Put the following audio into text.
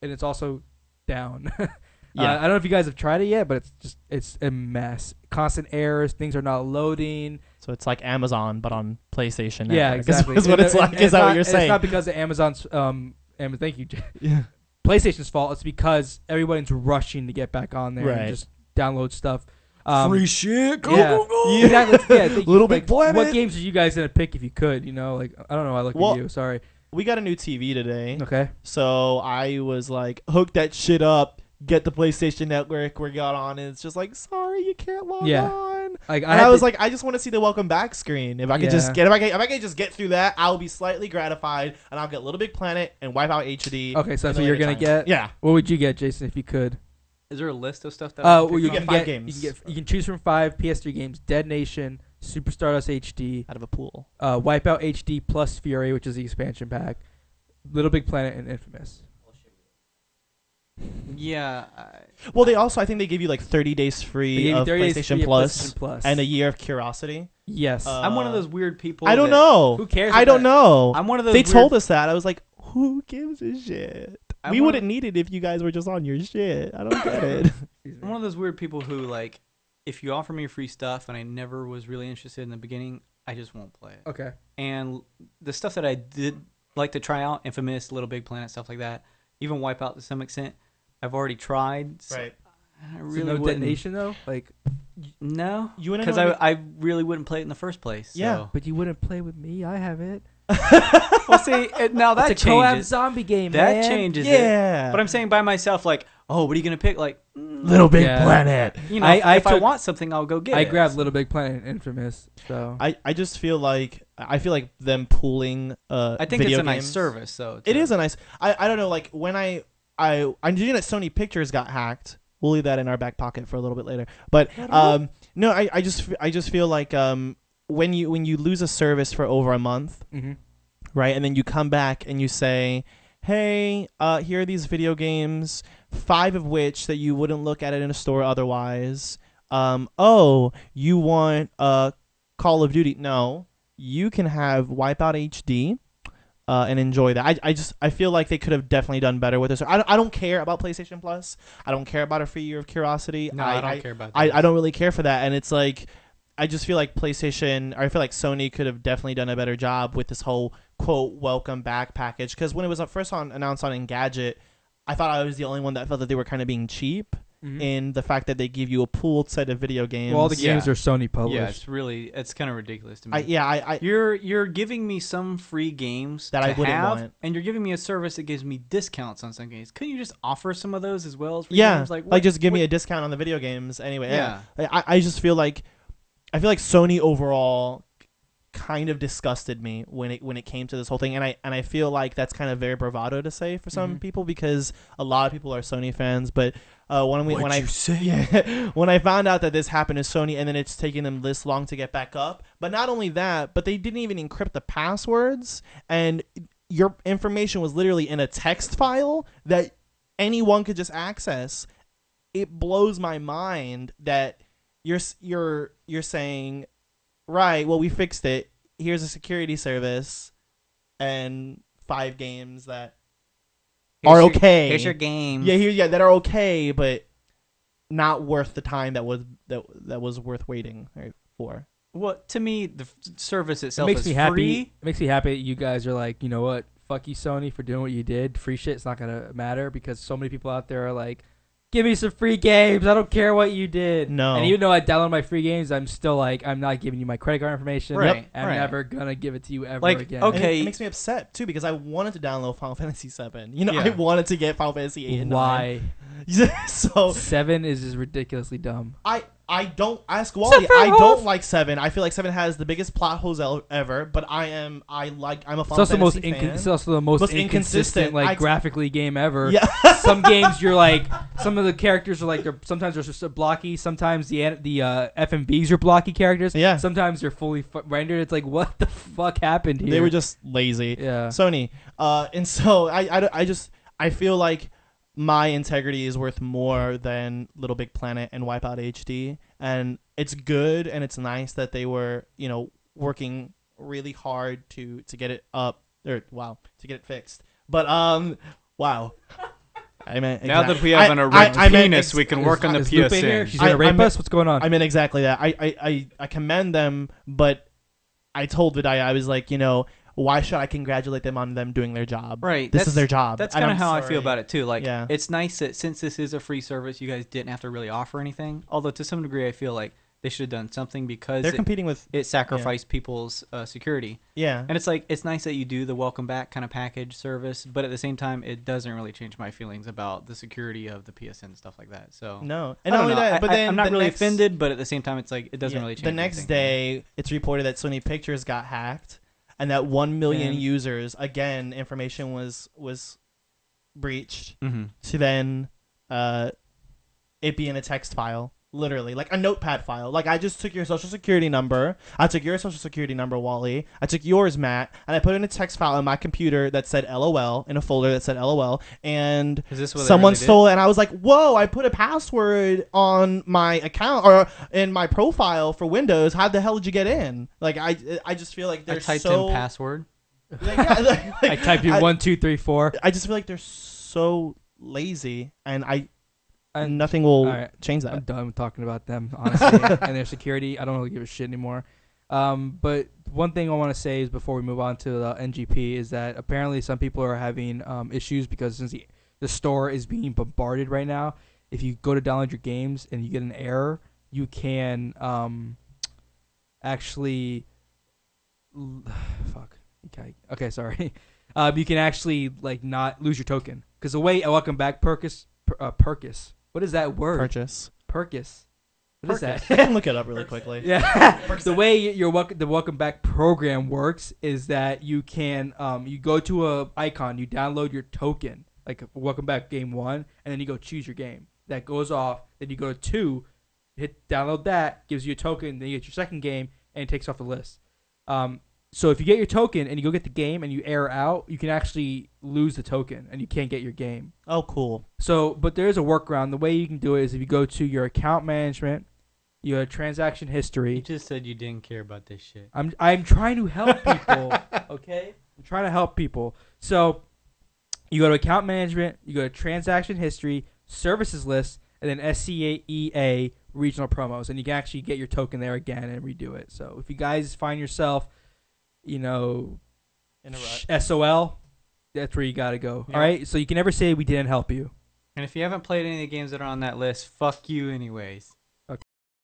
and it's also down. Yeah. I don't know if you guys have tried it yet, but it's a mess. Constant errors. Things are not loading. So it's like Amazon, but on PlayStation. Yeah, exactly. Is what it's like. Is that what you're saying? It's not because of Amazon's thank you. Yeah. PlayStation's fault. It's because everyone's rushing to get back on there and just download stuff. Free shit. Go, go. Yeah. Exactly. Yeah. Little Big Planet. What games are you guys gonna pick if you could? You know, like I don't know. I look at you. Sorry. We got a new TV today. Okay. So I was like, hook that shit up. Get the PlayStation Network. We got on, and it's just like, sorry, you can't log on. Like I was like, I just want to see the welcome back screen. If I could just get, if I could just get through that, I'll be slightly gratified, and I'll get Little Big Planet and Wipeout HD. Okay, so that's what you're gonna get. Yeah. What would you get, Jason, if you could? Is there a list of stuff that? Well, you get 5 games. You can choose from 5 PS3 games: Dead Nation, Super Stardust HD, Out of a pool. Wipeout HD plus Fury, which is the expansion pack, Little Big Planet, and Infamous. Yeah. Well, they also, I think they give you like 30 days free of PlayStation Plus and a year of Curiosity. Yes. I'm one of those weird people. I don't know. Who cares? I don't know. I'm one of those. They told us that. I was like, who gives a shit? We wanna- wouldn't need it if you guys were just on your shit. I don't get it. I'm one of those weird people who, like, if you offer me free stuff and I never was really interested in the beginning, I just won't play it. Okay. And the stuff that I did like to try out, Infamous, Little Big Planet, stuff like that, even Wipeout to some extent, I've already tried. So Right. I really no wouldn't. Detonation though, like No, You wouldn't because know I really wouldn't play it in the first place. Yeah. So. but you wouldn't play with me. I have it. Well, see, now that It's a co-op changes. zombie game. That man. changes it. Yeah. But I'm saying by myself, like, oh, what are you gonna pick? Like, Little Big Planet. you know, if I want something, I'll go get it. I grabbed Little Big Planet and Infamous. So I just feel like them pooling I think video it's a nice games. service, so It is a nice. I don't know. Like when I'm doing that Sony Pictures got hacked. We'll leave that in our back pocket for a little bit later. But no, I just feel like when you lose a service for over a month, right, and then you come back and you say, hey, here are these video games, 5 of which that you wouldn't look at it in a store otherwise. Oh, you want Call of Duty? No, you can have Wipeout HD. And enjoy that. I feel like they could have definitely done better with this. I don't care about PlayStation Plus. I don't care about a free year of Curiosity. No, I don't care about that. I don't really care for that. And it's like, I just feel like I feel like Sony could have definitely done a better job with this whole quote welcome back package. Because when it was announced on Engadget, I thought I was the only one that felt that they were kind of being cheap. In the fact that they give you a pooled set of video games. well, all the games are Sony published. Yeah, it's kind of ridiculous to me. I You're giving me some free games that I wouldn't want, and you're giving me a service that gives me discounts on some games. Couldn't you just offer some of those as well as free yeah, games? like just give me a discount on the video games anyway. Yeah. I just feel like Sony overall kind of disgusted me when it came to this whole thing, and I feel like that's kind of very bravado to say for some people because a lot of people are Sony fans, but when I found out that this happened to Sony and then it's taking them this long to get back up, but not only that, but they didn't even encrypt the passwords, and your information was literally in a text file that anyone could just access. It blows my mind that you're saying, right, well, we fixed it. Here's a security service and 5 games that are okay. Here's your game. Yeah, that are okay, but not worth the time that was worth waiting for. Well, to me, the service It itself makes is me happy. free. It makes me happy that you guys are like, you know what? Fuck you, Sony, for doing what you did. Free shit's not gonna matter because so many people out there are like, give me some free games. I don't care what you did. No. And even though I download my free games, I'm still like, I'm not giving you my credit card information. Right. I'm Right. never gonna give it to you ever Like, again. okay. And it makes me upset too because I wanted to download Final Fantasy 7. You know, Yeah. I wanted to get Final Fantasy 8 and 9. Why? So 7 is just ridiculously dumb. I don't ask Wally. I don't like 7. I feel like 7 has the biggest plot holes ever. But I'm a Final Fantasy fan. It's also the most inconsistent, like graphically game ever. Yeah. Some games you're like, some of the characters are like, sometimes they're just blocky. Sometimes the FMVs are blocky characters. Yeah. Sometimes they're fully rendered. It's like, what the fuck happened here? They were just lazy. Yeah. Sony. And so I feel like my integrity is worth more than Little Big Planet and Wipeout HD, and it's good and it's nice that they were, working really hard to get it up to get it fixed. But wow. I meant now exactly. that we have an erect penis, we can work on the Is Lupe here? PSN. She's gonna rape us. What's going on? I meant exactly that. I commend them, but I told Vidya, I was like, why should I congratulate them on them doing their job? Right. This is their job. That's And kind I'm of how I sorry. feel about it too. Like, Yeah. it's nice that since this is a free service, you guys didn't have to really offer anything. Although to some degree, I feel like they should have done something because They're competing with. it sacrificed people's security. Yeah. And it's nice that you do the welcome back kind of package service, but at the same time, it doesn't really change my feelings about the security of the PSN and stuff like that. So No. I And not don't only know. that, but then I'm not the really next- offended, but at the same time, it's like it doesn't really change. The next anything. day, it's reported that Sony Pictures got hacked, and that 1 million Man. users, again, information was breached. Mm-hmm. To then it be in a text file, literally, like a notepad file. Like, I just took your social security number. I took your social security number, Wally. I took yours, Matt, and I put it in a text file on my computer that said LOL, in a folder that said LOL, and Is this what they someone really did? stole it, and I was like, whoa, I put a password on my account or in my profile for Windows. How the hell did you get in? Like, I just feel like they're I typed so... in password. Like, yeah, like, I typed in 1, 2, 3, 4. I just feel like they're so lazy, and And nothing will all right. change I'm that. done with talking about them, honestly, and their security. I don't really give a shit anymore. But one thing I want to say is before we move on to the NGP is that apparently some people are having issues because since the store is being bombarded right now, if you go to download your games and you get an error, you can actually fuck. Okay, sorry. You can actually like not lose your token because the way Welcome Back Perkus. What is that word? Purchase. Perkus. What is that? I can look it up really quickly. Yeah. The way the Welcome Back program works is that you can you go to a icon, you download your token, like Welcome Back Game 1, and then you go choose your game. That goes off. Then you go to 2, hit download that, gives you a token. Then you get your second game, and it takes off the list. So if you get your token and you go get the game and you error out, you can actually lose the token and you can't get your game. Oh, cool. So, but there is a workaround. The way you can do it is if you go to your account management, your transaction history. You just said you didn't care about this shit. I'm trying to help people, okay? I'm trying to help people. So, you go to account management, you go to transaction history, services list, and then SCEA regional promos, and you can actually get your token there again and redo it. So, if you guys find yourself, in a rut. SOL, that's where you got to go. Yeah. All right? So, you can never say we didn't help you. And if you haven't played any of the games that are on that list, fuck you anyways.